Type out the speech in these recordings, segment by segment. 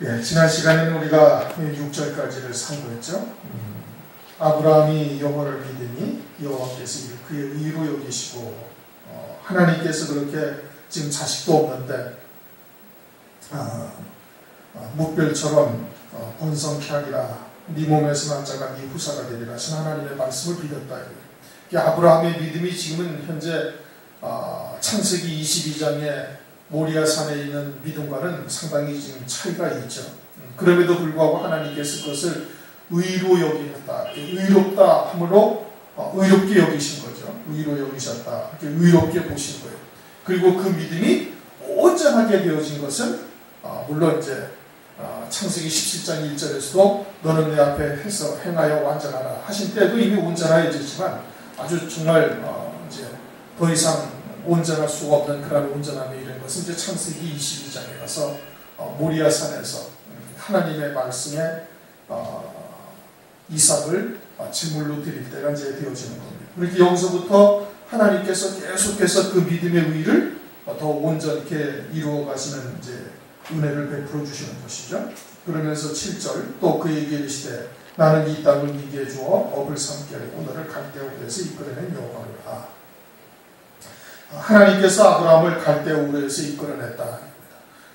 예, 지난 시간에는 우리가 6절까지를 상고했죠. 아브라함이 여호와를 믿으니 여호와께서 이를 그의 의로 여기시고 하나님께서 그렇게 지금 자식도 없는데 뭇별처럼 번성케 하리라. 네 몸에서 난 자가 네 후사가 되리라 하신 하나님의 말씀을 믿었다. 아브라함의 믿음이 지금은 현재 창세기 22장의 모리아 산에 있는 믿음과는 상당히 지금 차이가 있죠. 그럼에도 불구하고 하나님께서 그것을 의로 여기셨다. 의롭다 함으로 의롭게 여기신 거죠. 의로 여기셨다. 의롭게 보신 거예요. 그리고 그 믿음이 온전하게 되어진 것은 물론 이제 창세기 17장 1절에서도 너는 내 앞에 해서 행하여 완전하라 하신 때도 이미 온전하여졌지만 아주 정말 이제 더 이상 온전할 수가 없는 그런 온전함에 이른 것은 이제 창세기 22장에 가서 모리아 산에서 하나님의 말씀에 이삭을 제물로 드릴 때가 이제 되어지는 겁니다. 그렇게 여기서부터 하나님께서 계속해서 그 믿음의 의를 더 온전케 이루어 가시는 이제 은혜를 베풀어 주시는 것이죠. 그러면서 7절 또 그에게 이르시되 나는 이 땅을 네게 주어 업을 삼게 하고 너를 갈대아 우르에서 이끌어낸 여호와라. 하나님께서 아브라함을 갈대아 우르에서 이끌어냈다.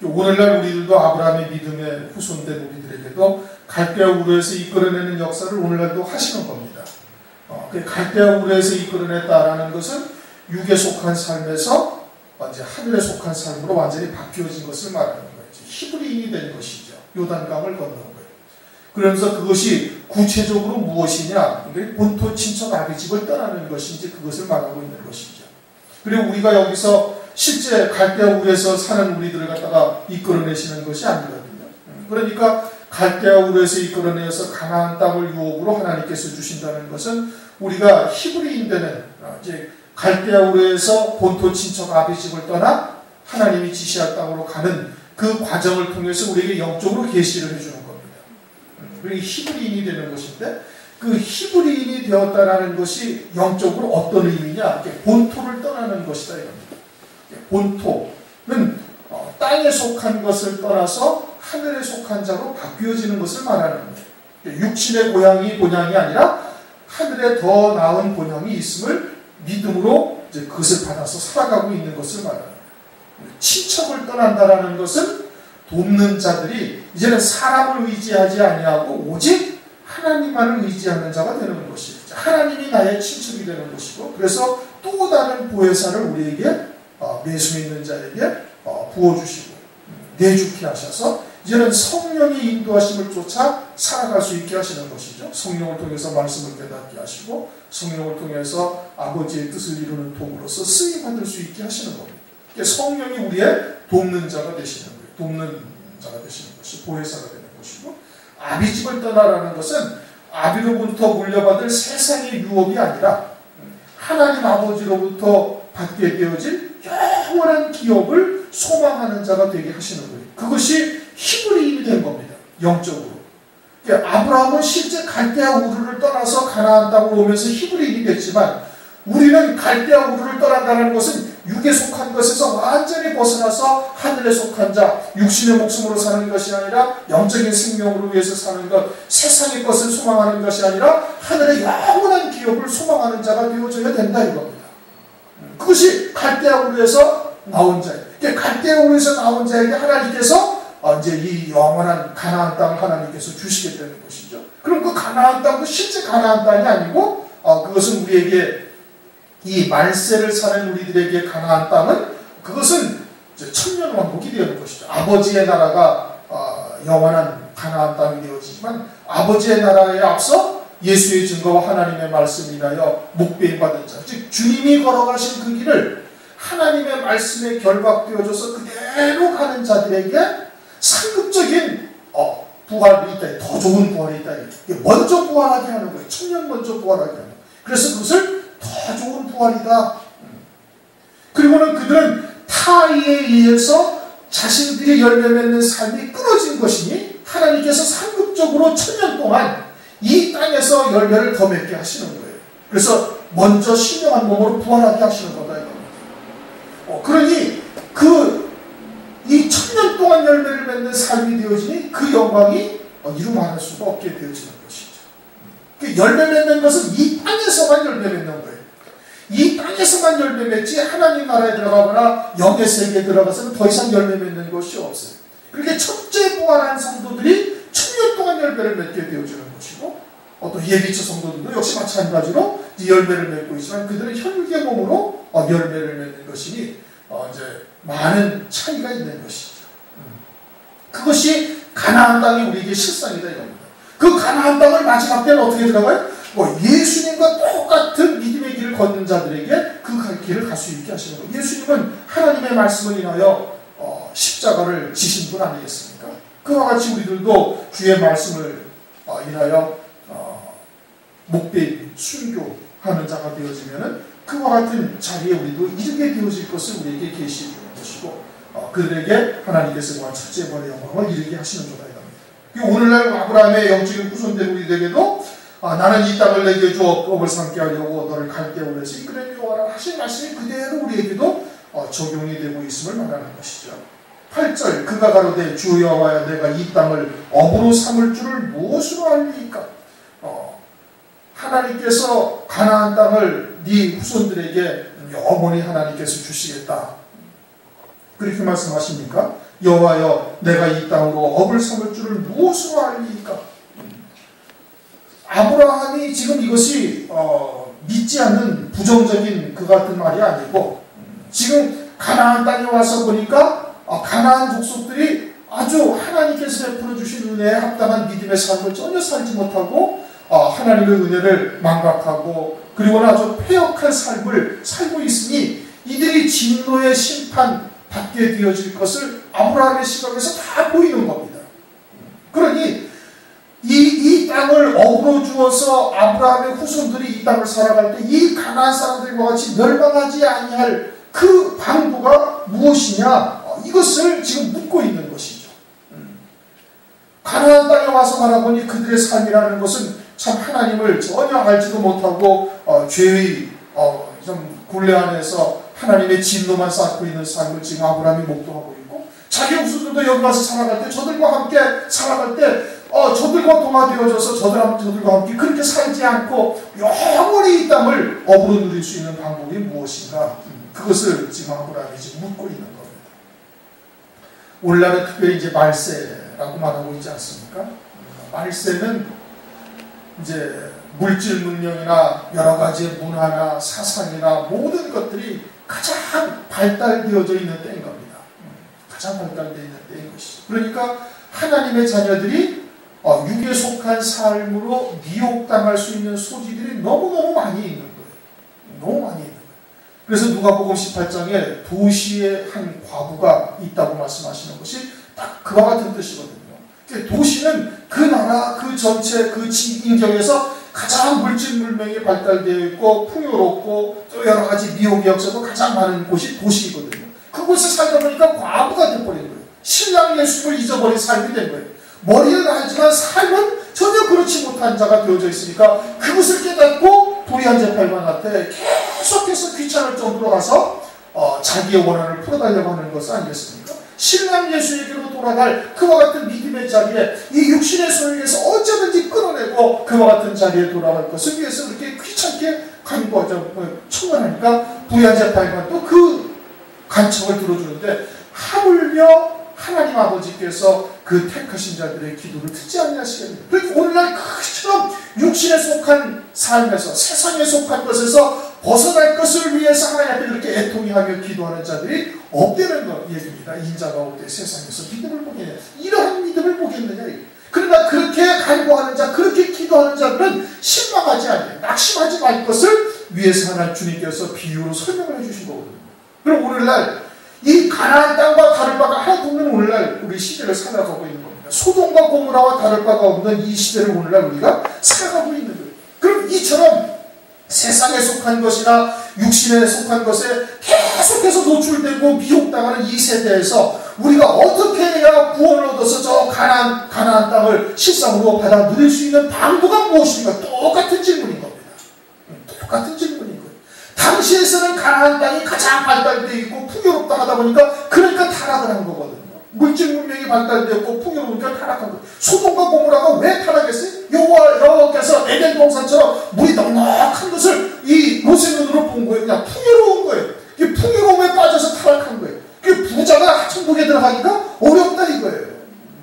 오늘날 우리들도 아브라함의 믿음의 후손된 우리들에게도 갈대아 우르에서 이끌어내는 역사를 오늘날도 하시는 겁니다. 갈대아 우르에서 이끌어냈다라는 것은 육에 속한 삶에서 이제 하늘에 속한 삶으로 완전히 바뀌어진 것을 말하는 거예요. 히브리인이 된 것이죠. 요단강을 건넌 거예요. 그러면서 그것이 구체적으로 무엇이냐? 본토 친척 아비 집을 떠나는 것인지 그것을 말하고 있는 것이죠. 그리고 우리가 여기서 실제 갈대아 우르에서 사는 우리들을 갖다가 이끌어내시는 것이 아니거든요. 그러니까 갈대아 우르에서 이끌어내서 가나안 땅을 유업으로 하나님께서 주신다는 것은 우리가 히브리인 되는 이제 갈대아 우르에서 본토 친척 아비 집을 떠나 하나님이 지시할 땅으로 가는 그 과정을 통해서 우리에게 영적으로 계시를 해주는 겁니다. 그리고 히브리인이 되는 것인데 그 히브리인이 되었다라는 것이 영적으로 어떤 의미냐? 본토를 떠나는 것이다 이겁니다. 본토는 땅에 속한 것을 떠나서 하늘에 속한 자로 바뀌어지는 것을 말하는 거예요. 육신의 본향이 아니라 하늘에 더 나은 본향이 있음을 믿음으로 이제 그것을 받아서 살아가고 있는 것을 말하는 거예요. 친척을 떠난다라는 것은 돕는 자들이 이제는 사람을 의지하지 아니하고 오직 하나님만을 의지하는 자가 되는 것이죠. 하나님이 나의 친척이 되는 것이고 그래서 또 다른 보혜사를 우리에게 매수에 있는 자에게 부어주시고 내주게 하셔서 이제는 성령의 인도하심을 쫓아 살아갈 수 있게 하시는 것이죠. 성령을 통해서 말씀을 깨닫게 하시고 성령을 통해서 아버지의 뜻을 이루는 도구로서 쓰임받을 수 있게 하시는 겁니다. 성령이 우리의 돕는 자가 되시는 거예요. 돕는 자가 되시는 것이 보혜사가 되는 것이고 아비집을 떠나라는 것은 아비로부터 물려받을 세상의 유업이 아니라 하나님 아버지로부터 받게 되어질 영원한 기업을 소망하는 자가 되게 하시는 거예요. 그것이 히브리인이 된 겁니다. 영적으로. 아브라함은 실제 갈대아 우르를 떠나서 가나안 땅으로 오면서 히브리인이 됐지만 우리는 갈대아 우르를 떠난다는 것은 육에 속한 것에서 완전히 벗어나서 하늘에 속한 자, 육신의 목숨으로 사는 것이 아니라 영적인 생명으로 위해서 사는 것, 세상의 것을 소망하는 것이 아니라 하늘의 영원한 기업을 소망하는 자가 되어져야 된다 이겁니다. 그것이 갈대아 우르에서 나온 자예요. 갈대아 우르에서 나온 자에게 하나님께서 이제 이 영원한 가나안 땅을 하나님께서 주시게 되는 것이죠. 그럼 그 가나안 땅도 실제 가나안 땅이 아니고 그것은 우리에게 이 말세를 사는 우리들에게 가나안 땅은 그것은 천년 왕국이 되는 것이죠. 아버지의 나라가 영원한 가나안 땅이 되어지지만 아버지의 나라에 앞서 예수의 증거와 하나님의 말씀을 인하여 목배임받은 자, 즉 주님이 걸어가신 그 길을 하나님의 말씀에 결박되어져서 그대로 가는 자들에게 상급적인 부활이 있다. 더 좋은 부활이 있다. 먼저 부활하게 하는 거예요. 천년 먼저 부활하게 하는 거예요. 그래서 그것을 더 좋은 부활이다. 그리고는 그들은 타의에 의해서 자신들이 열매 맺는 삶이 끊어진 것이니 하나님께서 상급적으로 천년 동안 이 땅에서 열매를 더 맺게 하시는 거예요. 그래서 먼저 신령한 몸으로 부활하게 하시는 거다. 그러니 이 천년 동안 열매를 맺는 삶이 되어지니 그 영광이 이루 말할 수가 없게 되어지는 것이죠. 열매 맺는 것은 이 땅에서만 열매 맺는 거예요. 이 땅에서만 열매 맺지 하나님 나라에 들어가거나 영의 세계에 들어가서는 더 이상 열매 맺는 것이 없어요. 그렇게 첫째 부활한 성도들이 1000년 동안 열매를 맺게 되어지는 것이고, 또 예비처 성도들도 역시 마찬가지로 열매를 맺고 있지만 그들은 혈육의 몸으로 열매를 맺는 것이니 이제 많은 차이가 있는 것이죠. 그것이 가나안 땅이 우리에게 실상이다 이겁니다. 그 가나안 땅을 마지막 때는 어떻게 들어가요? 예수님과 똑같은 믿음의 길을 걷는 자들에게 그 길을 갈 수 있게 하시는 거예요. 예수님은 하나님의 말씀을 인하여 십자가를 지신 분 아니겠습니까? 그와 같이 우리들도 주의 말씀을 인하여 목베인 순교하는 자가 되어지면은 그와 같은 자리에 우리도 이르게 되어질 것을 우리에게 계시해 주는 것이고, 그들에게 하나님께서 그와 첫째 부활의 영광을 이르게 하시는 조다. 오늘날 아브라함의 영적인 후손된 우리에게도 나는 이 땅을 내게 주어 법을 삼게 하려고 너를 갈대 올려서 이끌어 여호와라 하신 말씀이 그대로 우리에게도 적용이 되고 있음을 말하는 것이죠. 8절 그가 가로되 주 여호와여 내가 이 땅을 업으로 삼을 줄을 무엇으로 알리이까? 하나님께서 가나안 땅을 네 후손들에게 영원히 하나님께서 주시겠다. 그렇게 말씀하십니까? 여호와여 내가 이 땅으로 업을 삼을 줄을 무엇으로 알리이까? 아브라함이 지금 이것이 믿지 않는 부정적인 그 같은 말이 아니고, 지금 가나안 땅에 와서 보니까 가나안 족속들이 아주 하나님께서 베풀어 주신 은혜에 합당한 믿음의 삶을 전혀 살지 못하고 하나님의 은혜를 망각하고 그리고는 아주 패역한 삶을 살고 있으니 이들이 진노의 심판 받게 되어질 것을 아브라함의 시각에서 다 보이는 겁니다. 그러니 이 땅을 업으로 주어서 아브라함의 후손들이 이 땅을 살아갈 때 이 가나안 사람들과 같이 멸망하지 아니할 그 방도가 무엇이냐, 이것을 지금 묻고 있는 것이죠. 가나안 땅에 와서 말하보니 그들의 삶이라는 것은 참 하나님을 전혀 알지도 못하고 죄의 좀 굴레 안에서 하나님의 진노만 쌓고 있는 삶을 지금 아브라함이 목도하고 있고, 자기 후손들도 여기 와서 살아갈 때 저들과 함께 살아갈 때 저들과 동화되어져서 저들과 함께 그렇게 살지 않고 영원히 이 땅을 업으로 누릴 수 있는 방법이 무엇인가, 그것을 지금 아브라함이 지금 묻고 있는 겁니다. 오늘날은 특별히 이제 말세라고 말하고 있지 않습니까? 말세는 이제 물질 문명이나 여러 가지의 문화나 사상이나 모든 것들이 가장 발달되어져 있는 때인 겁니다. 가장 발달되어 있는 때인 것이죠. 그러니까 하나님의 자녀들이 육에 속한 삶으로 미혹당할 수 있는 소지들이 너무너무 많이 있는 거예요. 너무 많이 있는 거예요. 그래서 누가복음 18장에 도시의 한 과부가 있다고 말씀하시는 것이 딱 그와 같은 뜻이거든요. 도시는 그 나라, 그 전체, 그 인경에서 가장 물질 문명이 발달되어 있고 풍요롭고 또 여러 가지 미혹의 역사도 가장 많은 곳이 도시이거든요. 그곳에 살다 보니까 과부가 돼버린 거예요. 신랑 예수님을 잊어버린 삶이 된 거예요. 머리는 알지만 삶은 전혀 그렇지 못한 자가 되어져 있으니까 그것을 깨닫고 도리안 재판관한테 계속해서 귀찮을 정도로 가서 자기의 원한을 풀어달라고 하는 것은 아니겠습니까? 신랑 예수에게로 돌아갈 그와 같은 믿음의 자리에 이 육신의 소유에서 어쩌든지 끌어내고 그와 같은 자리에 돌아갈 것을 위해서 그렇게 귀찮게 청원하니까 도리안 재판관도 그 간청을 들어주는데 하물며 하나님 아버지께서 그 택하신 자들의 기도를 듣지 아니하시겠느냐. 그러니까 오늘날 그처럼 육신에 속한 삶에서 세상에 속한 것에서 벗어날 것을 위해서 하나님 앞에 그렇게 애통하며 기도하는 자들이 없다는 것 얘기입니다. 인자가 올 때 세상에서 믿음을 보겠느냐, 이러한 믿음을 보겠느냐. 그러나 그렇게 간구하는 자, 그렇게 기도하는 자들은 실망하지 않아요. 낙심하지 말 것을 위해서 하나님 주님께서 비유로 설명을 해주신 거거든요. 그럼 오늘날 이 가나안 땅과 다를 바가 하나도 없는 오늘날 우리 시대를 살아가고 있는 겁니다. 소돔과 고모라와 다를 바가 없는 이 시대를 오늘날 우리가 살아가고 있는 거예요. 그럼 이처럼 세상에 속한 것이나 육신에 속한 것에 계속해서 노출되고 미혹당하는 이 세대에서 우리가 어떻게 해야 구원을 얻어서 저 가나안 땅을 실상으로 받아 누릴 수 있는 방도가 무엇인가? 똑같은 질문인 겁니다. 똑같은 질문인 거예요. 당시에서는 가나안 땅이 가장 발달되어 있고 풍요롭다 하다 보니까 그러니까 타락을 한 거거든요. 물질 문명이 발달되었고 풍요로우니까 타락한 거예요. 소돔과 고모라가 왜 타락했어요? 여호와께서 에덴 동산처럼 물이 넉넉한 것을 이 롯의 눈으로 본 거예요. 그냥 풍요로운 거예요. 이 풍요로움에 빠져서 타락한 거예요. 그 부자가 천국에 들어가기가 어렵다 이거예요.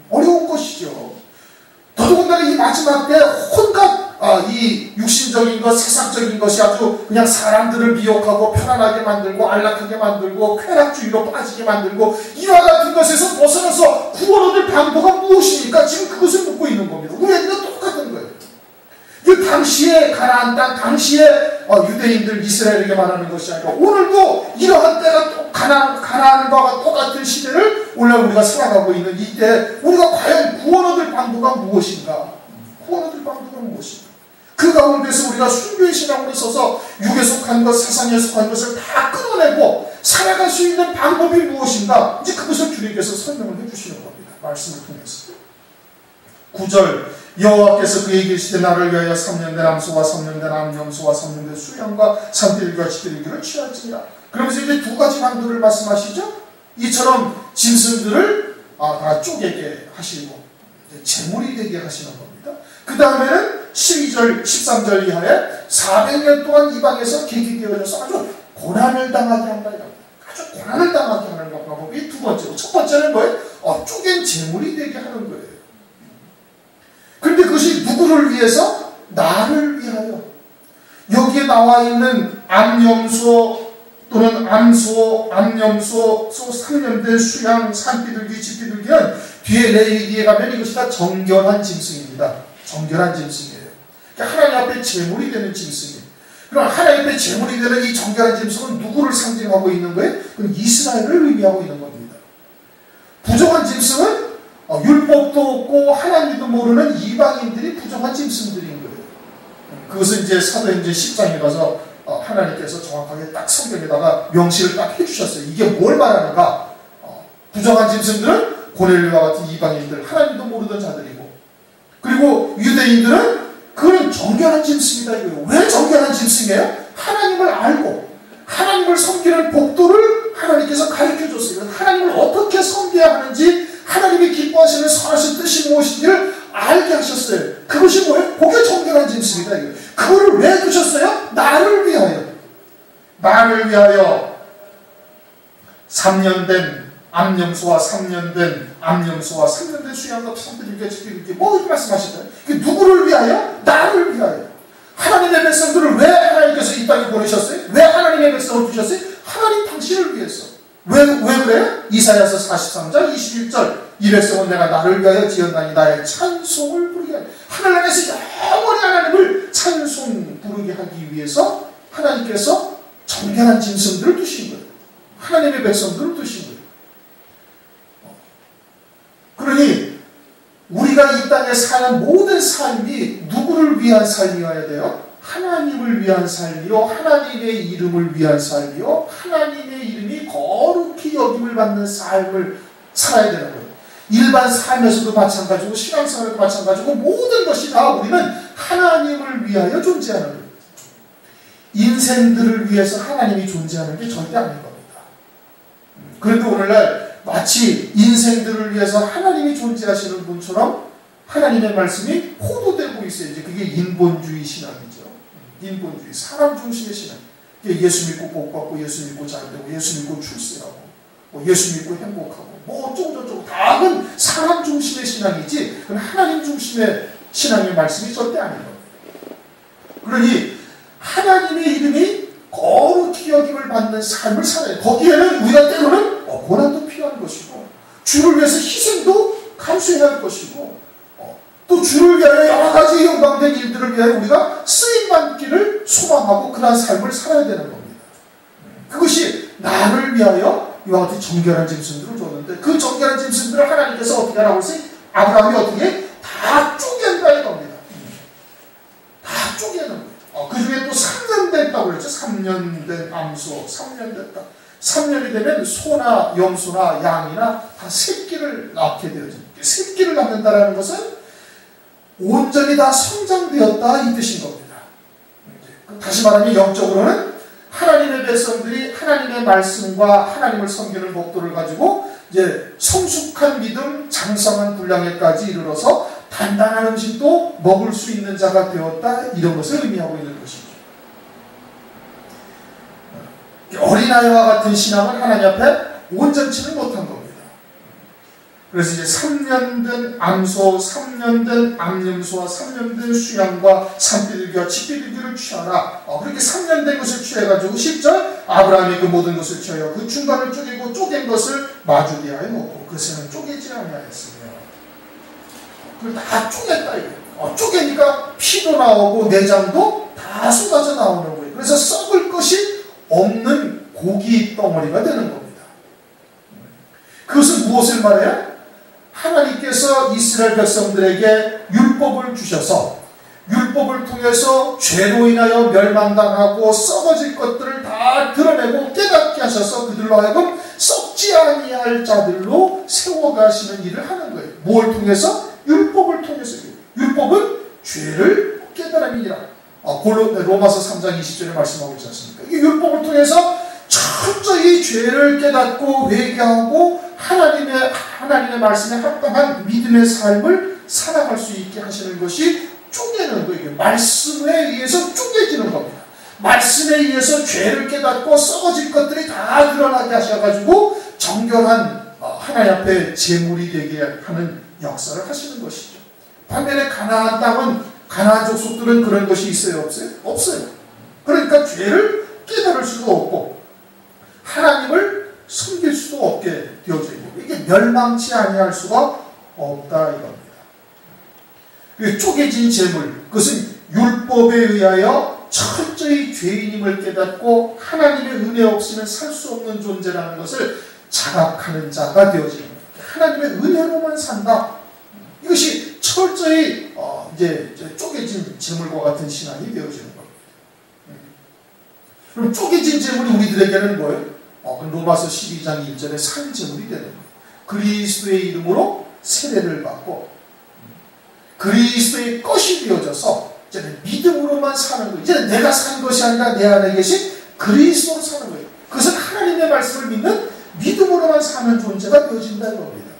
어려운 것이죠. 더더군다나 이 마지막 때 온갖 이 육신적인 것, 세상적인 것이 아주 그냥 사람들을 미혹하고 편안하게 만들고 안락하게 만들고 쾌락주의로 빠지게 만들고 이와 같은 것에서 벗어나서 구원 얻을 방도가 무엇입니까? 지금 그것을 묻고 있는 겁니다. 우리에게는 똑같은 거예요. 그 당시에 가나안 땅, 당시에 유대인들 이스라엘에게 말하는 것이 아니라 오늘도 이러한 때가 또 가나안과 똑같은 시대를 오늘 우리가 살아가고 있는 이때 우리가 과연 구원 얻을 방도가 무엇인가? 구원 얻을 방도가 무엇인가? 그 가운데서 우리가 순교의 신앙으로 서서 육에 속한 것, 세상에 속한 것을 다 끊어내고 살아갈 수 있는 방법이 무엇인가? 이제 그것을 주님께서 설명을 해주시는 겁니다. 말씀을 통해서. 9절 여호와께서 그에게 이르시되 나를 위하여 3년 된 암소와 3년 된 암염소와 3년 된 수양과 산들과 쥐들기를 취할지니라. 그러면서 이제 두 가지 방도를 말씀하시죠. 이처럼 짐승들을 다 쪼개게 하시고 제물이 되게 하시는 겁니다. 그 다음에는 12절 13절 이하에 400년 동안 이방에서 계기되어져서 아주 고난을 당하게 한다. 아주 고난을 당하게 하는 방법이 두 번째로. 첫 번째는 뭐예요? 쪼갠 제물이 되게 하는 거예요. 그런데 그것이 누구를 위해서? 나를 위하여. 여기에 나와 있는 암염소 또는 암소, 암염소, 3년 된 수양, 산비둘기, 집비둘기는 뒤에 레위기에 가면 이것이 다 정결한 짐승입니다. 정결한 짐승이에요. 그러니까 하나님 앞에 제물이 되는 짐승이에요. 그럼 하나님 앞에 제물이 되는 이 정결한 짐승은 누구를 상징하고 있는 거예요? 그건 이스라엘을 의미하고 있는 겁니다. 부정한 짐승은 율법도 없고 하나님도 모르는 이방인들이 부정한 짐승들인 거예요. 그것은 이제 사도행전 10장에 가서 하나님께서 정확하게 딱 성경에다가 명시를 딱 해주셨어요. 이게 뭘 말하는가? 부정한 짐승들은 고넬료와 같은 이방인들, 하나님도 모르던 자들이고, 그리고 유대인들은 그는 정결한 짐승이다 이거예요. 왜 정결한 짐승이에요? 하나님을 알고 하나님을 섬기는 복도를 하나님께서 가르쳐줬어요. 하나님을 어떻게 섬겨야 하는지, 하나님이 기뻐하시는 선하신 뜻이 무엇인지를 알게 하셨어요. 그것이 뭐예요? 그게 정결한 짐승이다 이거예요. 그거를 왜 두셨어요? 나를 위하여. 나를 위하여 3년 된 암염소와 3년 된 암염소와 3년 된 수양과 산비둘기와 집비둘기 뭐 이렇게 말씀하셨어요. 누구를 위하여? 나를 위하여. 하나님의 백성들을 왜 하나님께서 이 땅에 보내셨어요? 왜 하나님의 백성을 두셨어요? 하나님 당신을 위해서. 왜 그래요? 이사야서 43장 21절 이 백성은 내가 나를 위하여 지었나니 나의 찬송을 부르게 하리. 하나님께서 영원히 하나님을 찬송 부르게 하기 위해서 하나님께서 정결한 짐승들을 두신 거예요. 하나님의 백성들을 두신 거예요. 그러니 우리가 이 땅에 사는 모든 삶이 누구를 위한 삶이어야 돼요? 하나님을 위한 삶이요, 하나님의 이름을 위한 삶이요, 하나님의 이름이 거룩히 여김을 받는 삶을 살아야 되는 거예요. 일반 삶에서도 마찬가지고 신앙생활에도 마찬가지고 모든 것이 다 우리는 하나님을 위하여 존재하는 거예요. 인생들을 위해서 하나님이 존재하는 게 절대 아닌 겁니다. 그런데 오늘날 마치 인생들을 위해서 하나님이 존재하시는 분처럼 하나님의 말씀이 호도되고 있어요. 이제 그게 인본주의 신앙이죠. 인본주의, 사람 중심의 신앙. 예수 믿고 복받고, 예수 믿고 잘되고, 예수 믿고 출세하고, 예수 믿고 행복하고, 어쩌고저쩌고 다는 사람 중심의 신앙이지 그건 하나님 중심의 신앙의 말씀이 절대 아닌 겁니다. 그러니 하나님의 이름이 거룩히 여김을 받는 삶을 살아요. 거기에는 우리가 때로는 고난도 필요한 것이고, 주를 위해서 희생도 감수해야 할 것이고, 또 주를 위하여 여러 가지 영광된 일들을 위하여 우리가 쓰임받기를 소망하고 그러한 삶을 살아야 되는 겁니다. 그것이 나를 위하여 이와 같은 정결한 짐승들을 줬는데, 그 정결한 짐승들을 하나님께서 어떻게 하라고 했어요? 아브라함이 어떻게? 다 쪼갠다 이겁니다. 다 쪼개는 거예요. 그 중에 또 3년 됐다고 그랬죠. 3년 된 암소, 3년 됐다. 3년이 되면 소나 염소나 양이나 다 새끼를 낳게 되어집니다. 새끼를 낳는다는 것은 온전히 다 성장되었다 이 뜻인 겁니다. 다시 말하면 영적으로는 하나님의 백성들이 하나님의 말씀과 하나님을 섬기는 복도를 가지고 이제 성숙한 믿음, 장성한 분량에까지 이르러서 단단한 음식도 먹을 수 있는 자가 되었다, 이런 것을 의미하고 있는 것이죠. 어린아이와 같은 신앙을 하나님 앞에 온전치는 못한 겁니다. 그래서 이제 3년 된 암소, 3년 된 암염소와 3년 된 수양과 산비둘기와 집비둘기를 취하라. 그렇게 3년 된 것을 취해가지고 10절 아브라함이 그 모든 것을 취하여 그 중간을 쪼개고 쪼갠 것을 마주리아에 놓고 그 새는 쪼개지 아니하였으며, 그걸 다 쪼갰다 이거예요. 쪼개니까 피도 나오고 내장도 다 쏟아져 나오는 거예요. 그래서 썩을 것이 없는 고기 덩어리가 되는 겁니다. 그것은 무엇을 말해요? 하나님께서 이스라엘 백성들에게 율법을 주셔서 율법을 통해서 죄로 인하여 멸망당하고 썩어질 것들을 다 드러내고 깨닫게 하셔서 그들로 하여금 썩지 아니할 자들로 세워가시는 일을 하는 거예요. 뭘 통해서? 율법을 통해서요. 율법은 죄를 깨달음이니라. 로마서 3장 20절에 말씀하고 있지 않습니까? 이 율법을 통해서 철저히 죄를 깨닫고 회개하고 하나님의 말씀에 합당한 믿음의 삶을 살아갈 수 있게 하시는 것이 쪼개는 거예요. 말씀에 의해서 쪼개지는 겁니다. 말씀에 의해서 죄를 깨닫고 썩어질 것들이 다 드러나게 하셔가지고 정결한 하나님 앞에 제물이 되게 하는 역사를 하시는 것이죠. 반면에 가나안 땅은, 가나안 족속들은 그런 것이 있어요? 없어요? 없어요. 그러니까 죄를 깨달을 수도 없고 하나님을 숨길 수도 없게 되어져 있고, 이게 멸망치 아니할 수가 없다 이겁니다. 쪼개진 재물, 그것은 율법에 의하여 철저히 죄인임을 깨닫고 하나님의 은혜 없이는 살 수 없는 존재라는 것을 자각하는 자가 되어지는 겁니다. 하나님의 은혜로만 산다. 이것이 철저히 이제 쪼개진 재물과 같은 신앙이 되어지는 겁니다. 그럼 쪼개진 재물이 우리들에게는 뭐예요? 로마서 12장 1절에 산재물이 되는 거예요. 그리스도의 이름으로 세례를 받고 그리스도의 것이 되어져서 이제는 믿음으로만 사는 거예요. 이제는 내가 산 것이 아니라 내 안에 계신 그리스도로 사는 거예요. 그것은 하나님의 말씀을 믿는 믿음으로만 사는 존재가 되어진다는 겁니다.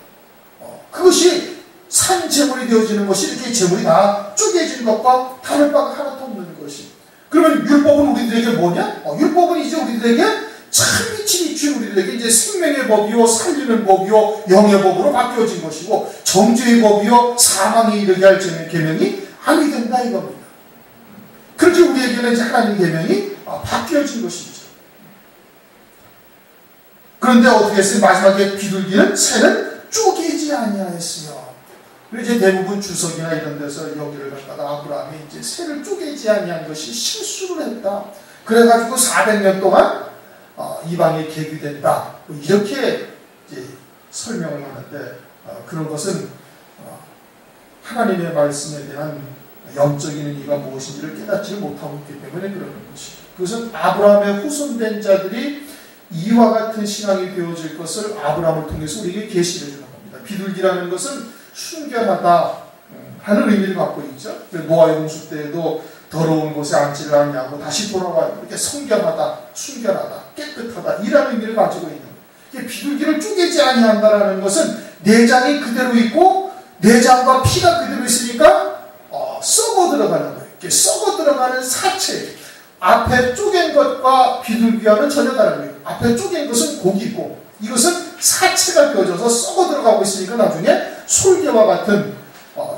그것이 산 재물이 되어지는 것이 이렇게 재물이 다 쪼개진 것과 다를 바가 하나도 없는 것이. 그러면 율법은 우리들에게 뭐냐? 율법은 이제 우리들에게 참 미친 이치 우리들에게 이제 생명의 법이요, 살리는 법이요, 영의 법으로 바뀌어진 것이고, 정죄의 법이요, 사망에 이르게 할 계명이 아니 된다 이겁니다. 그렇게 우리에게는 이제 하나님 계명이 바뀌어진 것이죠. 그런데 어떻게 했어요? 마지막에 비둘기는 새는 쪼개지 아니하였으며. 이제 대부분 주석이나 이런 데서 여기를 갖다가 아브라함이 이제 새를 쪼개지 아니한 것이 실수를 했다. 그래가지고 400년 동안 이방에 계기된다. 이렇게 이제 설명을 하는데, 그런 것은 하나님의 말씀에 대한 영적인 의미가 무엇인지를 깨닫지 못하고 있기 때문에 그러는 것이죠. 그것은 아브라함의 후손된 자들이 이와 같은 신앙이 되어질 것을 아브라함을 통해서 우리에게 계시해 주는 겁니다. 비둘기라는 것은 순결하다 하는 의미를 갖고 있죠. 노아 홍수 때에도 더러운 곳에 앉지를 않냐고 다시 돌아와요. 이렇게 성결하다, 순결하다, 깨끗하다 이라는 의미를 가지고 있는 거예요. 비둘기를 쪼개지 아니한다라는 것은 내장이 그대로 있고 내장과 피가 그대로 있으니까 썩어 들어가는 거예요. 이렇게 썩어 들어가는 사체. 앞에 쪼갠 것과 비둘기와는 전혀 다른 거예요. 앞에 쪼갠 것은 고기고 이것은 사체가 되어져서 썩어 들어가고 있으니까 나중에 솔개와 같은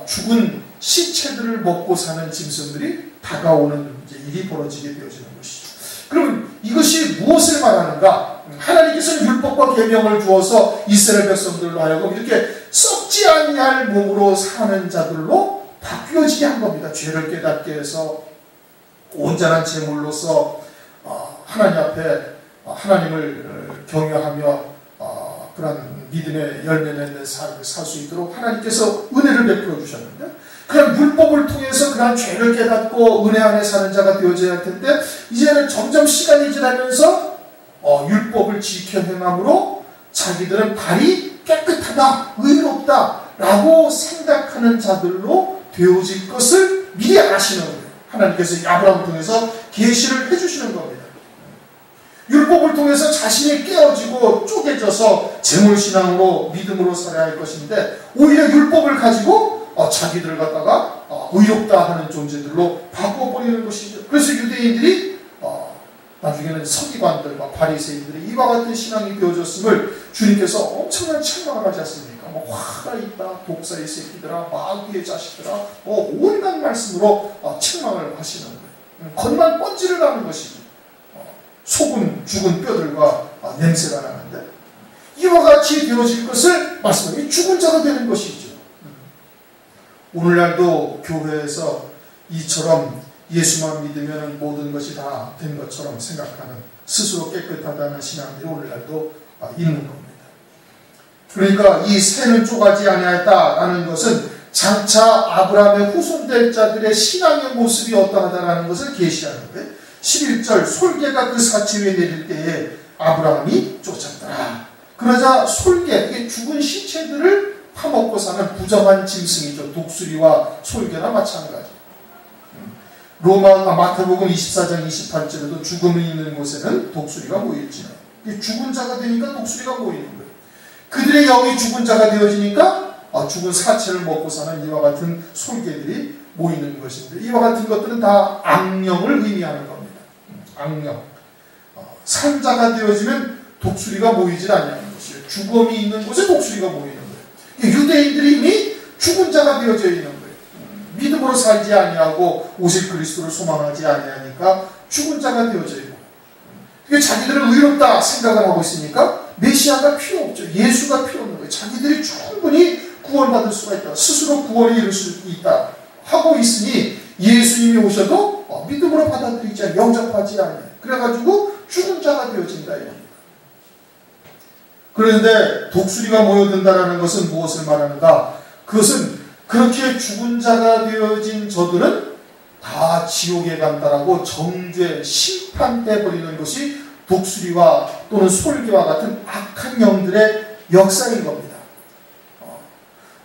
죽은 시체들을 먹고 사는 짐승들이 다가오는 이제 일이 벌어지게 되어지는 것이죠. 그러면 이것이 무엇을 말하는가? 하나님께서는 율법과 계명을 주어서 이스라엘 백성들로 하여금 이렇게 썩지 아니할 몸으로 사는 자들로 바뀌어지게 한 겁니다. 죄를 깨닫게 해서 온전한 제물로서 하나님 앞에 하나님을 경외하며 그런 믿음의 열매 맺는 삶을 살 수 있도록 하나님께서 은혜를 베풀어 주셨는데, 그런 율법을 통해서 그런 죄를 깨닫고 은혜 안에 사는 자가 되어져야 할 텐데, 이제는 점점 시간이 지나면서 율법을 지켜 행함으로 자기들은 발이 깨끗하다, 의롭다 라고 생각하는 자들로 되어질 것을 미리 아시는 거예요. 하나님께서 아브라함을 통해서 계시를 해주시는 겁니다. 율법을 통해서 위해서 자신이 깨어지고 쪼개져서 재물신앙으로 믿음으로 살아야 할 것인데 오히려 율법을 가지고 자기들을 갖다가 의롭다 하는 존재들로 바꿔버리는 것이죠. 그래서 유대인들이 나중에는 서기관들과 바리새인들이 이와 같은 신앙이 되어졌음을 주님께서 엄청난 책망을 하지 않습니까? 화가 있다, 독사의 새끼들아, 마귀의 자식들아, 온갖 말씀으로 책망을 하시는 거예요. 겉만 번지를 나는 것이죠. 속은 죽은 뼈들과 냄새가 나는데 이와 같이 되어질 것을 말씀하니 죽은 자가 되는 것이죠. 오늘날도 교회에서 이처럼 예수만 믿으면 모든 것이 다 된 것처럼 생각하는 스스로 깨끗하다는 신앙들이 오늘날도 있는 겁니다. 그러니까 이 새는 쪼가지 아니하였다라는 것은 장차 아브라함의 후손될 자들의 신앙의 모습이 어떠하다라는 것을 계시하는데 11절 솔개가 그 사체 위에 내릴 때에 아브라함이 쫓았더라. 그러자 솔개, 이게 죽은 시체들을 파먹고 사는 부정한 짐승이죠. 독수리와 솔개나 마찬가지. 마태복음 24장 28절에도 죽음이 있는 곳에는 독수리가 모일지라. 죽은 자가 되니까 독수리가 모이는 거예요. 그들의 영이 죽은 자가 되어지니까 죽은 사체를 먹고 사는 이와 같은 솔개들이 모이는 것인데 이와 같은 것들은 다 악령을 의미하는 겁니다. 악령. 산자가 되어지면 독수리가 모이질 않냐는 것이에요. 죽음이 있는 곳에 독수리가 모이는 거예요. 유대인들이 이미 죽은 자가 되어져 있는 거예요. 믿음으로 살지 아니하고 오실 그리스도를 소망하지 아니하니까 죽은 자가 되어져 있고 자기들은 의롭다 생각을 하고 있으니까 메시아가 필요 없죠. 예수가 필요 없는 거예요. 자기들이 충분히 구원받을 수가 있다. 스스로 구원에 이룰 수 있다 하고 있으니 예수님이 오셔도 믿음으로 받아들이지 않아요. 영접하지 않아요. 그래가지고 죽은 자가 되어진다 이겁니다. 그런데 독수리가 모여든다는 것은 무엇을 말하는가? 그것은 그렇게 죽은 자가 되어진 저들은 다 지옥에 간다라고 정죄, 심판해버리는 것이 독수리와 또는 솔개와 같은 악한 영들의 역사인 겁니다.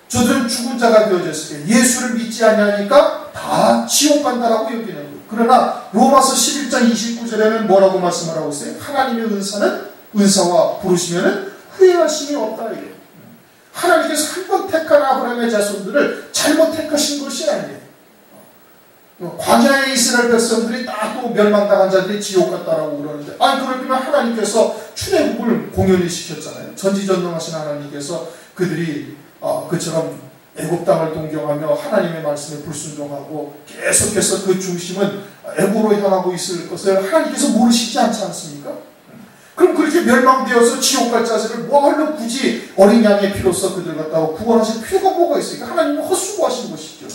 저들은 죽은 자가 되어졌을 때 예수를 믿지 않으니까 다 지옥 간다라고 여기는 거예요. 그러나 로마서 11장 29절에는 뭐라고 말씀을 하고 있어요? 하나님의 은사와 부르시면 후회하심이 없다 이래요. 하나님께서 한 번 택한 아브라함의 자손들을 잘못 택하신 것이 아니에요. 광야의 이스라엘 백성들이 다 또 멸망당한 자들이 지옥 갔다라고 그러는데 그러면 하나님께서 출애굽을 공연히 시켰잖아요. 전지전능하신 하나님께서 그들이 그처럼 애굽 땅을 동경하며 하나님의 말씀에 불순종하고 계속해서 그 중심은 애굽으로 향하고 있을 것을 하나님께서 모르시지 않지 않습니까? 그럼 그렇게 멸망되어서 지옥 갈 자들을 뭐하러 굳이 어린 양의 피로써 그들 갖다가 구원하실 필요가 뭐가 있으니까 하나님은 헛수고하신 것이죠.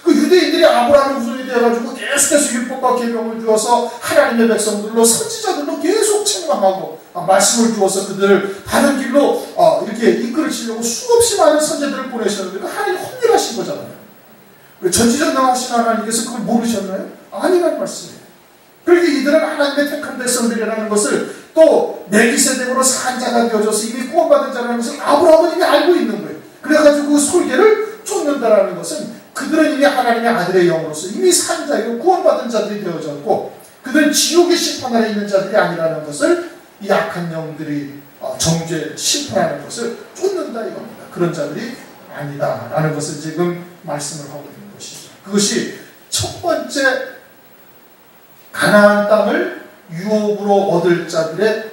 그 유대인들이 아브라함의 후손이 되어가지고 계속해서 율법과 계명을 주어서 하나님의 백성들로 선지자들로 계속 책망하고 말씀을 주어서 그들을 바른 길로 이렇게 이끌으시려고 수없이 많은 선지자들을 보내셨는데 하나님이 헌일하신 거잖아요. 전지전능하신 하나님께서 그걸 모르셨나요? 아니란 말씀이에요. 그러니까 이들은 하나님의 택한 백성들이라는 것을 또 멜기세덱으로 산자가 되어져서 이미 구원받은 자라는 것을 아브라함은 이미 알고 있는 거예요. 그래가지고 그 솔개를 쫓는다라는 것은 그들은 이미 하나님의 아들의 영으로서 이미 산자이고 구원받은 자들이 되어졌고 그들은 지옥의 심판 아래 있는 자들이 아니라는 것을 이 악한 영들이 정죄, 심판하는 것을 쫓는다 이겁니다. 그런 자들이 아니다라는 것을 지금 말씀을 하고 있는 것이죠. 그것이 첫 번째 가나안 땅을 유업으로 얻을 자들의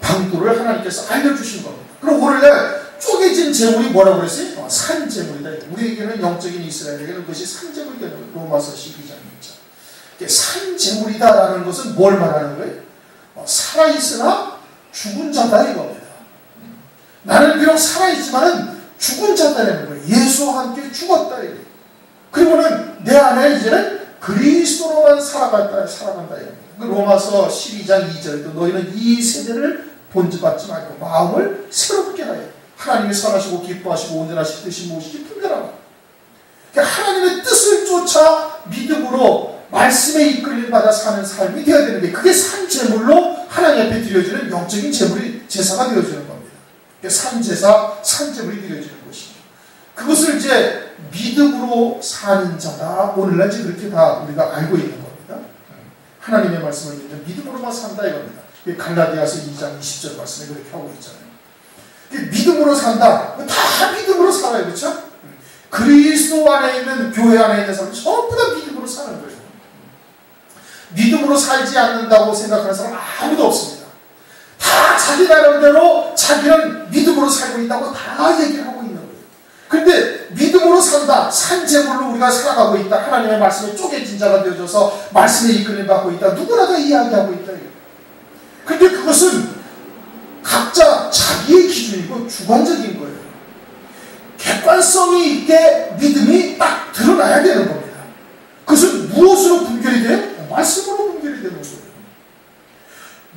방도를 하나님께서 알려주신 겁니다. 그럼 오늘날 쪼개진 재물이 뭐라고 그랬어요? 산재물이다. 우리에게는 영적인 이스라엘에게는 그것이 산재물이 되는 거예요. 로마서 12장이죠. 산재물이다라는 것은 뭘 말하는 거예요? 살아있으나 죽은 자다 이겁니다. 나는 비록 살아있지만은 죽은 자다라는 거예요. 예수와 함께 죽었다 이거예요. 그리고는 내 안에 이제는 그리스도로만 살아간다 이겁니다. 로마서 12장 2절도 너희는 이 세대를 본받지 말고 마음을 새롭게 하여 하나님이 선하시고 기뻐하시고 온전하신 뜻이 무엇인지 분별하라. 그러니까 하나님의 뜻을 쫓아 믿음으로 말씀에 이끌림 받아 사는 삶이 되어야 되는데 그게 산제물로 하나님 앞에 드려지는 영적인 제사가 되어지는 겁니다. 그러니까 산제사, 산제물이 드려지는 것이죠. 그것을 이제 믿음으로 사는 자다. 오늘날 이제 그렇게 다 우리가 알고 있는 겁니다. 하나님의 말씀을 믿는 믿음으로만 산다 이겁니다. 갈라디아서 2장 20절 말씀에 그렇게 하고 있잖아요. 믿음으로 산다. 다 믿음으로 살아요. 그렇죠? 그리스도 안에 있는 교회 안에 있는 사람은 전부 다 믿음으로 사는 거예요. 믿음으로 살지 않는다고 생각하는 사람 아무도 없습니다. 다 자기 나름대로 자기는 믿음으로 살고 있다고 다 얘기를 하고 있는 거예요. 근데 믿음으로 산다. 산재물로 우리가 살아가고 있다. 하나님의 말씀에 쪼개진 자가 되어져서 말씀에 이끌림 받고 있다. 누구나 다 이야기하고 있다. 근데 그것은 각자 자기의 기준이고 주관적인 거예요. 객관성이 있게 믿음이 딱 드러나야 되는 겁니다. 그것은 무엇으로 분별이 돼요? 말씀으로 분별이 되는 거예요.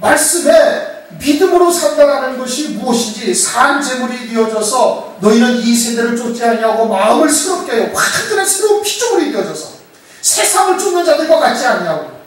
말씀에 믿음으로 산다라는 것이 무엇인지 산재물이 되어져서 너희는 이 세대를 쫓지 아니하고 마음을 새롭게 하여 완전한 새로운 피조물이 되어져서 세상을 쫓는 자들과 같지 아니하고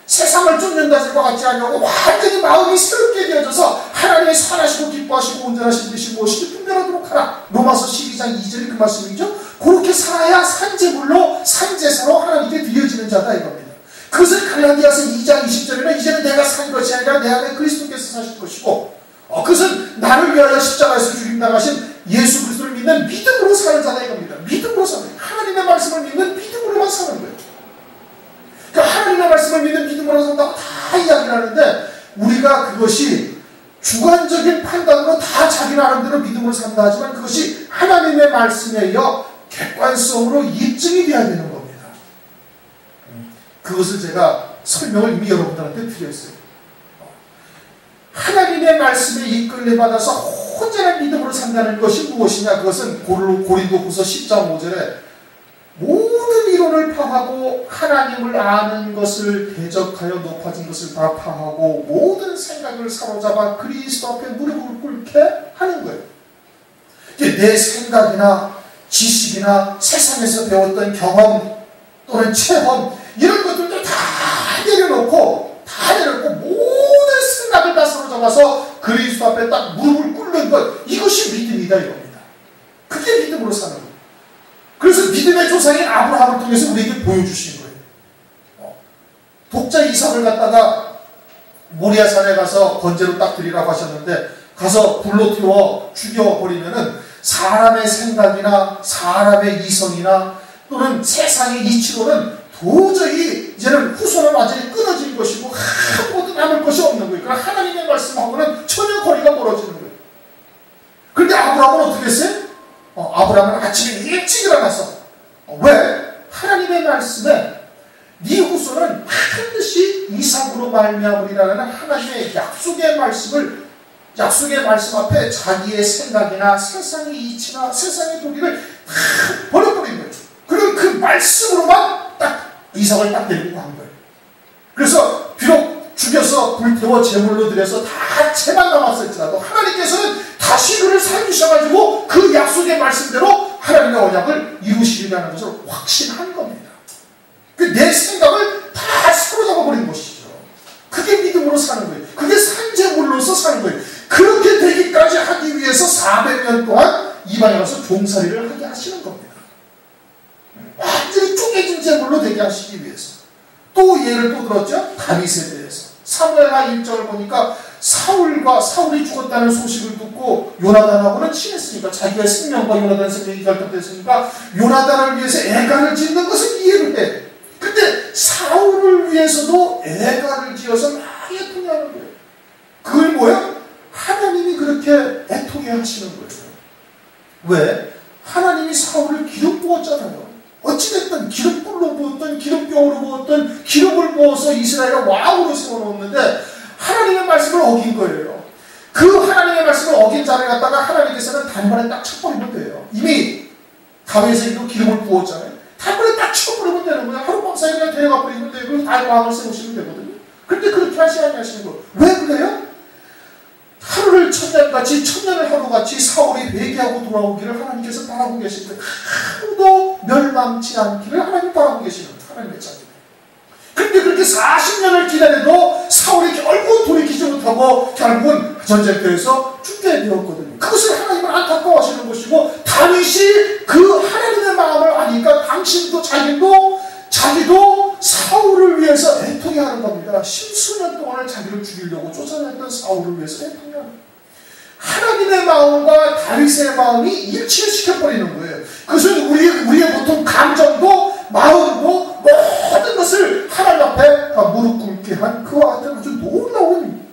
세상을 쫓는 자들과 같지 아니하고 완전히 마음이 새롭게 되어져서 하나님의 선하시고 기뻐하시고 온전하신 뜻이 무엇인지 분별하도록 하라. 로마서 12장 2절이 그 말씀이죠. 그렇게 살아야 산재물로 산제사로 하나님께 드려지는 자다 이겁니다. 그것을 갈라디아서 2장 20절에는 이제는 내가 산 것이 아니라 내 안에 그리스도께서 사실 것이고 그것은 나를 위하여 십자가에서 죽임당하신 예수 그리스도를 믿는 믿음으로 사는 자다 이겁니다. 믿음으로 사는 거예요. 하나님의 말씀을 믿는 믿음으로만 사는 거예요. 그러니까 하나님의 말씀을 믿는 믿음으로 산다고 다 이야기를 하는데 우리가 그것이 주관적인 판단으로 다 자기 나름대로 믿음으로 산다 하지만 그것이 하나님의 말씀에 이어 객관성으로 입증이 돼야 되는 겁니다. 그것을 제가 설명을 이미 여러분들한테 드렸어요. 하나님의 말씀에 이끌려 받아서 혼전한 믿음으로 산다는 것이 무엇이냐? 그것은 고린도후서 10장 5절에 모든 이론을 파하고 하나님을 아는 것을 대적하여 높아진 것을 다 파하고 모든 생각을 사로잡아 그리스도 앞에 무릎을 꿇게 하는 거예요. 내 생각이나 지식이나 세상에서 배웠던 경험 또는 체험 이런 것들도 다 내려놓고 모든 생각을 다 사로잡아서 그리스도 앞에 딱 무릎을 꿇는 것 이것이 믿음이다 이겁니다. 그게 믿음으로 사는 거예요. 그래서 믿음의 조상인 아브라함을 통해서 우리에게 보여주신 거예요. 독자 이삭을 갖다가 모리아산에 가서 번제로 딱 드리라고 하셨는데 가서 불로 태워 죽여버리면은 사람의 생각이나 사람의 이성이나 또는 세상의 이치로는 도저히 이제는 후손은 완전히 끊어진 것이고 아무것도 남을 것이 없는 거예요. 그러나 하나님의 말씀하고는 전혀 거리가 멀어지는 거예요. 그런데 아브라함은 어떻게 했어요? 아브라함은 아침에 일찍 일어나서 왜? 하나님의 말씀에 네 후손은 반드시 이삭으로 말미암으리라는 하나님의 약속의 말씀 앞에 자기의 생각이나 세상의 이치나 세상의 도리를 다 버려버린 거예요. 그리고 그 말씀으로만 딱 이삭을 딱 데리고 간 거예요. 그래서 비록 죽여서 불태워 제물로 드려서 다 채만 남았을지라도 하나님께서는 다시 그를 살리셔가지고 그 약속의 말씀대로 하나님의 언약을 이루시리라는 것을 확신한 겁니다. 내 생각을 다 사로잡아버린 것이죠. 그게 믿음으로 사는 거예요. 그게 산재물로서 사는 거예요. 그렇게 되기까지 하기 위해서 400년 동안 이방에 가서 종살이를 하게 하시는 겁니다. 완전히 쪼개진 제물로 되게 하시기 위해서. 또 예를 또 들었죠? 다윗에 대해서. 사무엘하 1장을 보니까 사울이 죽었다는 소식을 듣고 요나단하고는 친했으니까 자기의 생명과 요나단의 생명이 결탁됐으니까 요나단을 위해서 애간을 짓는 것은 이해를 해. 근데 사울을 위해서도 애간을 지어서 막 애통해하는 거예요. 그걸 뭐야? 하나님이 그렇게 애통해 하시는 거예요. 왜? 하나님이 사울을 기름 부었잖아요. 어찌됐든 기름불로 부었던 기름병으로 부었던 기름을 부어서 이스라엘을 왕으로 세워놓았는데 하나님의 말씀을 어긴 거예요. 그 하나님의 말씀을 어긴 자를 갖다가 하나님께서는 단번에 딱 쳐버리면 돼요. 이미 다윗에게도 기름을 부었잖아요. 단번에 딱 쳐버리면 되는 거예요. 하룻밤 사이에 그냥 데려가 버리면 되고 그리고 다 왕을 세우시면 되거든요. 그런데 그렇게 하시지 않으시는 거예요. 왜 그래요? 하루를 천년같이 천년을 하루같이 사울이 회개하고 돌아오기를 하나님께서 바라고 계시는데 하루도 멸망치 않기를 하나님 바라고 계시는 하나님의 자녀. 그런데 그렇게 40년을 기다려도 사울이 결국은 돌이키지 못하고 결국은 전쟁터에서 죽게 되었거든요. 그것을 하나님은 안타까워하시는 것이고 다윗이 그 하나님의 마음을 아니까 당신도 자기도 사울을 위해서 애통해 하는 겁니다. 10수년 동안을 자기를 죽이려고 쫓아냈던 사울을 위해서 했던 거예요. 하나님의 마음과 다윗의 마음이 일치를 시켜버리는 거예요. 그것은 우리의 보통 감정도 마음도 모든 것을 하나님 앞에 다 무릎 꿇게 한 그와 같은 아주 놀라운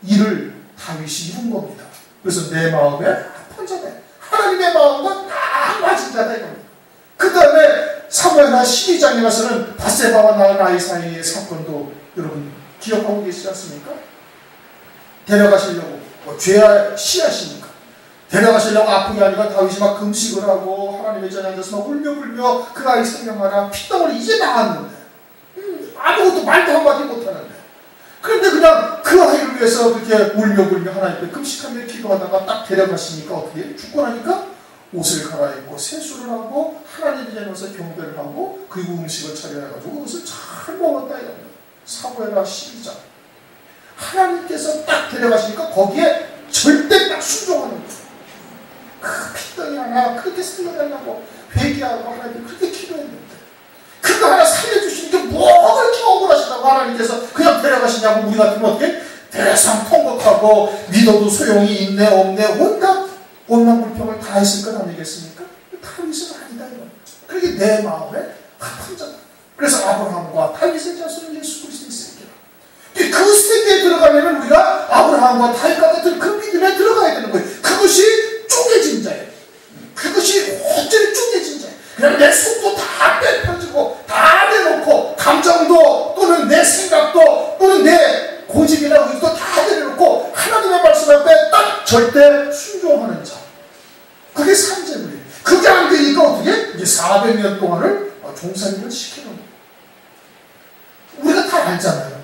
일을 다윗이 이룬 겁니다. 그래서 내 마음에 합한 자다. 하나님의 마음과 딱 맞은 자다 이겁니다. 그 다음에 사무엘하 12장에 가서는 밧세바와 나의 사이의 사건도 여러분 기억하고 계시지 않습니까? 데려가시려고 죄야 씨앗이니까 데려가시려고 아프게 하니까 다윗이 막 금식을 하고 하나님의 전에 앉아서 막 울며불며 그 아이 생명하라 피덩어리 이제 나왔는데 아무것도 말도 한마디 못하는데 그런데 그냥 그 아이를 위해서 그렇게 울며불며 하나님께 금식하며 기도하다가 딱 데려가시니까 어떻게 죽고 나니까 옷을 갈아입고 세수를 하고 하나님의 전에 와서 경배를 하고 그리고 음식을 차려해가지고 그것을 잘 먹었다 이겁니다. 사무엘하 12장 하나님께서 딱 데려가시니까 거기에 절대 딱 순종하는 거예요. 그 피덩이 하나 그렇게 살려달라고 회개하고 하나님께 그렇게 기도했는데 그거 하나 살려주시니까 뭐가 이렇게 억울하시다고 하나님께서 그냥 데려가시냐고 우리 같으면 어떻게 대상통곡하고 믿어도 소용이 있네 없네 온갖 원망불평을 다 했을 것 아니겠습니까? 다윗은 아니다 이건. 그게 내 마음에 합한 자다. 그래서 아브라함과 다윗의 자손은 예수 그리스도의 세계라. 그 세계에 들어가려면 우리가 아브라함과 다윗과 같은 그 믿음에 들어가야 되는 거예요. 그것이 쪼개진 자예요. 그것이 완전히 쪼개진 자예요. 그냥 내 속도 다 빼펴지고 다 내놓고 감정도 또는 내 생각도 또는 내 고집이나 의도 다 내려놓고 하나님의 말씀 앞에 딱 절대 순종하는 자. 그게 산재물이에요. 그게 안 되니까 어떻게? 이제 400년 동안을 종살이를 시키는 거예요. 우리가 다 알잖아요.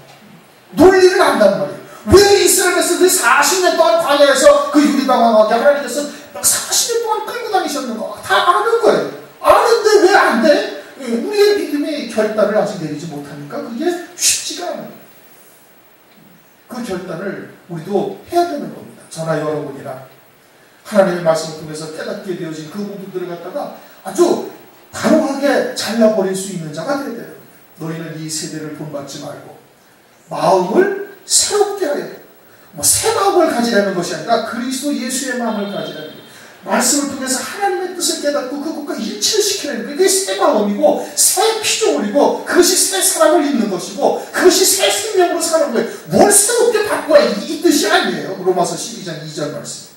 논리를 안단 말이에요. 왜 이스라엘에서 그 40년 동안 광야에서 그 유리방황하게 하나님께서 40년 동안 끌고 다니셨는가? 다 아는 거예요. 아는데 왜 안 돼? 우리의 믿음의 결단을 아직 내리지 못하니까 그게 쉽지가 않아요. 그 결단을 우리도 해야 되는 겁니다. 저나 여러분이나 하나님의 말씀을 통해서 깨닫게 되어진 그 부분들을 갖다가 아주 단호하게 잘라버릴 수 있는 자가 되어야 돼요. 너희는 이 세대를 본받지 말고 마음을 새롭게 하여 새 마음을 가지라는 것이 아니라 그리스도 예수의 마음을 가지라는 거예요. 말씀을 통해서 하나님의 뜻을 깨닫고 그것과 일치를 시키는 거예요. 그게 새 마음이고 새 피조물이고 그것이 새 사람을 입는 것이고 그것이 새 생명으로 사는 거예요. 뭘 새롭게 바꿔야 이 뜻이 아니에요. 로마서 12장 2절 말씀.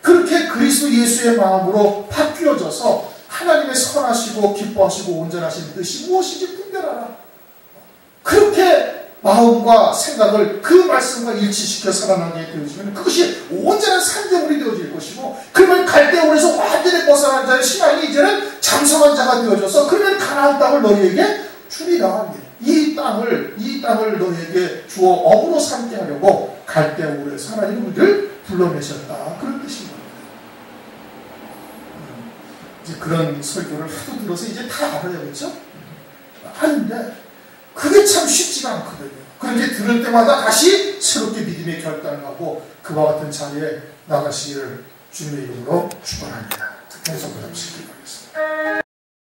그렇게 그리스도 예수의 마음으로 바뀌어져서 하나님의 선하시고 기뻐하시고 온전하신 뜻이 무엇인지 분별하라. 그렇게 마음과 생각을 그 말씀과 일치시켜 살아나게 되어지면 그것이 온전한 산재물이 되어질 것이고 그러면 갈대원에서 완전히 벗어난 자의 신앙이 이제는 장성한 자가 되어져서 그러면 가나안 땅을 너희에게 주리라. 이 땅을 너희에게 주어 업으로 삼게 하려고 갈대원에서 하나님이 우리를 불러내셨다. 그런 뜻입니다. 이제 그런 설교를 하도 들어서 이제 다 알아요. 그렇죠? 아닌데 그게 참 쉽지가 않거든요. 그런데 들을 때마다 다시 새롭게 믿음의 결단을 하고 그와 같은 자리에 나가시기를 주님의 이름으로 축원합니다. 계속 기도하시기 바랍니다.